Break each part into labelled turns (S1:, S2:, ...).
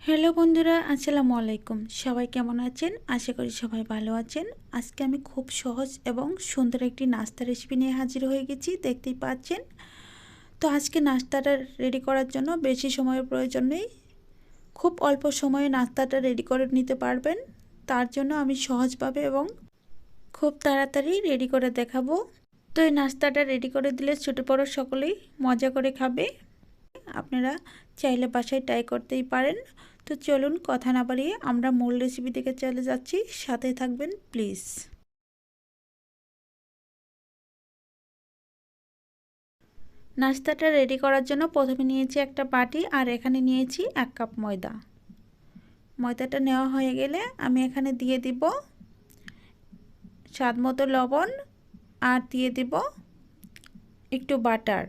S1: Hello বন্ধুরা, আসসালামু আলাইকুম। সবাই কেমন আছেন? আশা করি সবাই ভালো আছেন। আজকে আমি খুব সহজ এবং সুন্দর একটি নাস্তা রেসিপি নিয়ে হাজির হয়ে গেছি, দেখতেই পাচ্ছেন। তো আজকে নাস্তাটা রেডি করার জন্য বেশি সময়ের প্রয়োজন নেই, খুব অল্প সময়ে নাস্তাটা রেডি করে নিতে পারবেন। তার জন্য আমি সহজভাবে এবং খুব তাড়াতাড়ি রেডি করে দেখাবো। তো এই নাস্তাটা রেডি করে দিলে ছোটো বড়ো সকলেই মজা করে খাবে। আপনারা চাইলে বাসায় ট্রাই করতেই পারেন। তো চলুন কথা না বাড়িয়ে আমরা মূল রেসিপি দিকে চলে যাচ্ছি, সাথে থাকবেন প্লিজ। নাস্তাটা রেডি করার জন্য প্রথমে নিয়েছি একটা বাটি, আর এখানে নিয়েছি 1 কাপ ময়দা। ময়দাটা নেওয়া হয়ে গেলে আমি এখানে দিয়ে দিব স্বাদ মতো লবণ, আর দিয়ে দিব একটু বাটার।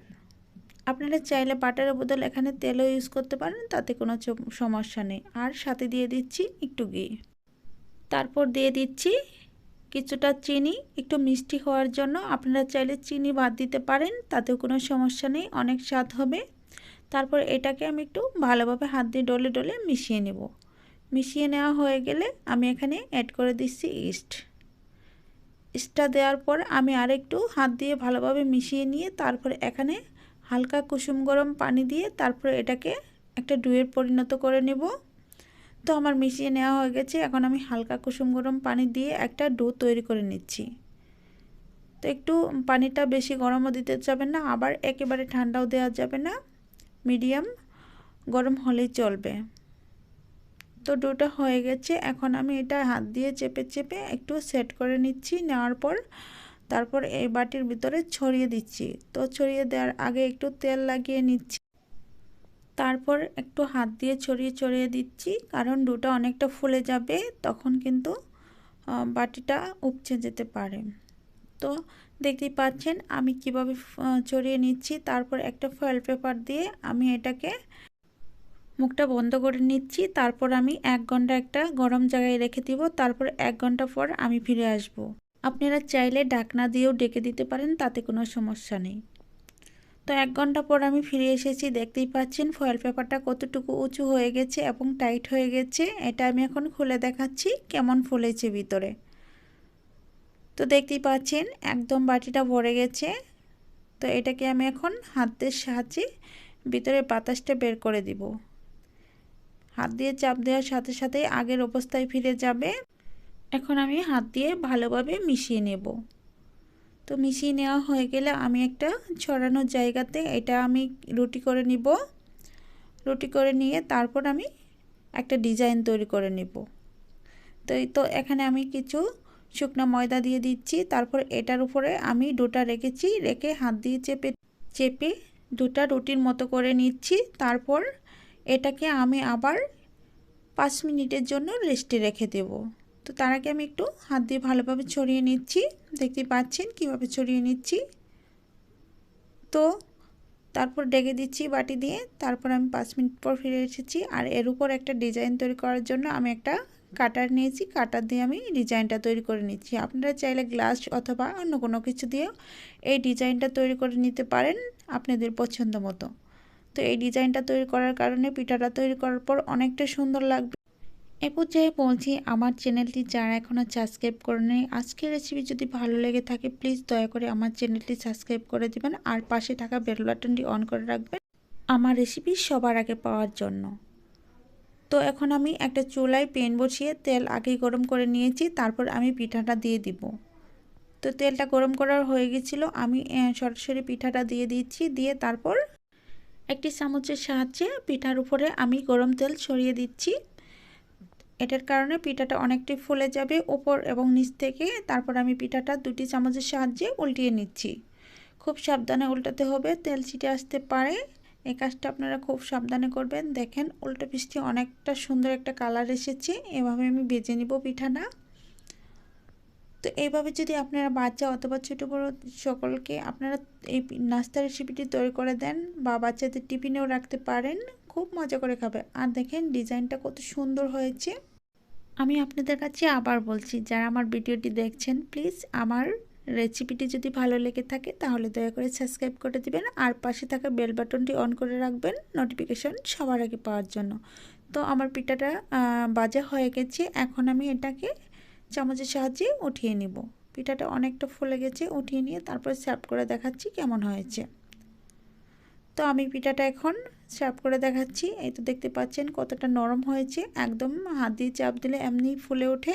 S1: আপনারা চাইলে বাটারের বদলে এখানে তেলও ইউজ করতে পারেন, তাতে কোনো সমস্যা নেই। আর সাথে দিয়ে দিচ্ছি একটু ঘি। তারপর দিয়ে দিচ্ছি কিছুটা চিনি, একটু মিষ্টি হওয়ার জন্য। আপনারা চাইলে চিনি বাদ দিতে পারেন, তাতেও কোনো সমস্যা নেই, অনেক স্বাদ হবে। তারপর এটাকে আমি একটু ভালোভাবে হাত দিয়ে ডলে ডলে মিশিয়ে নেব। মিশিয়ে নেওয়া হয়ে গেলে আমি এখানে অ্যাড করে দিচ্ছি ইস্টটা দেওয়ার পর আমি আরেকটু হাত দিয়ে ভালোভাবে মিশিয়ে নিয়ে তারপর এখানে হালকা কুসুম গরম পানি দিয়ে তারপর এটাকে একটা ডুয়ের পরিণত করে নেব। তো আমার মিশিয়ে নেওয়া হয়ে গেছে। এখন আমি হালকা কুসুম গরম পানি দিয়ে একটা ডো তৈরি করে নিচ্ছি। তো একটু পানিটা বেশি গরমও দিতে যাবে না, আবার একেবারে ঠান্ডাও দেওয়া যাবে না, মিডিয়াম গরম হলেই চলবে। তো ডোটা হয়ে গেছে। এখন আমি এটা হাত দিয়ে চেপে চেপে একটু সেট করে নিচ্ছি। নেওয়ার পর তারপর এই বাটির ভিতরে ছড়িয়ে দিচ্ছি। তো ছড়িয়ে দেওয়ার আগে একটু তেল লাগিয়ে নিচ্ছি, তারপর একটু হাত দিয়ে ছড়িয়ে ছড়িয়ে দিচ্ছি, কারণ ডোটা অনেকটা ফুলে যাবে, তখন কিন্তু বাটিটা উপচে যেতে পারে। তো দেখতেই পাচ্ছেন আমি কিভাবে ছড়িয়ে নিচ্ছি। তারপর একটা ফয়েল পেপার দিয়ে আমি এটাকে মুখটা বন্ধ করে নিচ্ছি। তারপর আমি 1 ঘন্টা একটা গরম জায়গায় রেখে দিব। তারপর 1 ঘন্টা পর আমি ফিরে আসব। আপনারা চাইলে ঢাকনা দিয়েও ঢেকে দিতে পারেন, তাতে কোনো সমস্যা নেই। তো 1 ঘন্টা পর আমি ফিরে এসেছি। দেখতেই পাচ্ছেন ফয়েল পেপারটা কতটুকু উঁচু হয়ে গেছে এবং টাইট হয়ে গেছে। এটা আমি এখন খুলে দেখাচ্ছি কেমন ফুলেছে ভিতরে। তো দেখতেই পাচ্ছেন একদম বাটিটা ভরে গেছে। তো এটাকে আমি এখন হাতের সাহায্যে ভিতরে বাতাসটা বের করে দিব। হাত দিয়ে চাপ দেওয়ার সাথে সাথে আগের অবস্থায় ফিরে যাবে। এখন আমি হাত দিয়ে ভালোভাবে মিশিয়ে নেব। তো মিশিয়ে নেওয়া হয়ে গেলে আমি একটা ছড়ানোর জায়গাতে এটা আমি রুটি করে নিব। রুটি করে নিয়ে তারপর আমি একটা ডিজাইন তৈরি করে নেব। তো এখানে আমি কিছু শুকনো ময়দা দিয়ে দিচ্ছি। তারপর এটার উপরে আমি ডোটা রেখেছি, রেখে হাত দিয়ে চেপে চেপে ডোটা রুটির মতো করে নিচ্ছি। তারপর এটাকে আমি আবার 5 মিনিটের জন্য রেস্টে রেখে দেব। তো তার আগে আমি একটু হাত দিয়ে ভালোভাবে ছড়িয়ে নিচ্ছি। দেখতে পাচ্ছেন কিভাবে ছড়িয়ে নিচ্ছি। তো তারপর ঢেকে দিচ্ছি বাটি দিয়ে। তারপর আমি 5 মিনিট পর ফিরে এসেছি। আর এর উপর একটা ডিজাইন তৈরি করার জন্য আমি একটা কাটার নিয়েছি, কাটার দিয়ে আমি ডিজাইনটা তৈরি করে নিচ্ছি। আপনারা চাইলে গ্লাস অথবা অন্য কোনো কিছু দিয়েও এই ডিজাইনটা তৈরি করে নিতে পারেন আপনাদের পছন্দ মতো। তো এই ডিজাইনটা তৈরি করার কারণে পিঠাটা তৈরি করার পর অনেকটা সুন্দর লাগবে। এ পর্যায়ে বলছি, আমার চ্যানেলটি যারা এখনও সাবস্ক্রাইব করে নেই, আজকের রেসিপি যদি ভালো লেগে থাকে প্লিজ দয়া করে আমার চ্যানেলটি সাবস্ক্রাইব করে দেবেন, আর পাশে থাকা বেল বাটনটি অন করে রাখবেন আমার রেসিপি সবার আগে পাওয়ার জন্য। তো এখন আমি একটা চুলায় প্যান বসিয়ে তেল আগেই গরম করে নিয়েছি। তারপর আমি পিঠাটা দিয়ে দিব। তো তেলটা গরম করার হয়ে গেছিলো, আমি সরাসরি পিঠাটা দিয়ে দিচ্ছি। দিয়ে তারপর একটি চামচের সাহায্যে পিঠার উপরে আমি গরম তেল ছড়িয়ে দিচ্ছি। এটার কারণে পিঠাটা অনেকটাই ফুলে যাবে উপর এবং নিচ থেকে। তারপর আমি পিঠাটা 2টি চামচের সাহায্যে উল্টিয়ে নিচ্ছি। খুব সাবধানে উল্টাতে হবে, তেল ছিটে আসতে পারে। এই কাজটা আপনারা খুব সাবধানে করবেন। দেখেন উল্টো পিঠে অনেকটা সুন্দর একটা কালার এসেছে। এভাবে আমি ভেজে নিব পিঠাটা। তো এইভাবে যদি আপনারা বাচ্চা অথবা ছোটো বড়ো সকলকে আপনারা এই নাস্তা রেসিপিটি তৈরি করে দেন বা বাচ্চাদের টিফিনেও রাখতে পারেন, খুব মজা করে খাবে। আর দেখেন ডিজাইনটা কত সুন্দর হয়েছে। আমি আপনাদের কাছে আবার বলছি, যারা আমার ভিডিওটি দেখছেন প্লিজ আমার রেসিপিটি যদি ভালো লেগে থাকে তাহলে দয়া করে সাবস্ক্রাইব করে দিবেন, আর পাশে থাকা বেল বাটনটি অন করে রাখবেন নোটিফিকেশন সবার আগে পাওয়ার জন্য। তো আমার পিঠাটা ভাজা হয়ে গেছে। এখন আমি এটাকে চামচের সাহায্যে উঠিয়ে নিব। পিঠাটা অনেকটা ফুলে গেছে, উঠিয়ে নিয়ে তারপরে সার্ভ করে দেখাচ্ছি কেমন হয়েছে। তো আমি পিঠাটা এখন সার্ভ করে দেখাচ্ছি। এই তো দেখতে পাচ্ছেন কতটা নরম হয়েছে, একদম হাত দিয়ে চাপ দিলে এমনি ফুলে ওঠে।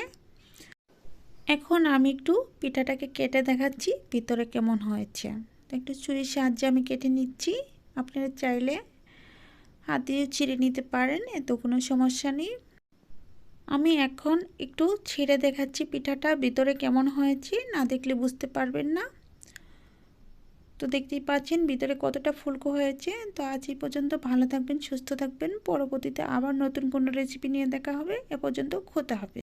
S1: এখন আমি একটু পিঠাটাকে কেটে দেখাচ্ছি ভিতরে কেমন হয়েছে। তো একটু ছুরির সাহায্যে আমি কেটে নিচ্ছি। আপনারা চাইলে হাত দিয়ে ছিঁড়ে নিতে পারেন, এত কোনো সমস্যা নেই। আমি এখন একটু ছিঁড়ে দেখাচ্ছি পিঠাটা ভিতরে কেমন হয়েছে, না দেখলে বুঝতে পারবেন না। তো দেখতেই পাচ্ছেন ভিতরে কতটা ফুলকো হয়েছে। তো আজ এই পর্যন্ত, ভালো থাকবেন, সুস্থ থাকবেন। পরবর্তীতে আবার নতুন কোনো রেসিপি নিয়ে দেখা হবে। এ পর্যন্ত খেতে হবে।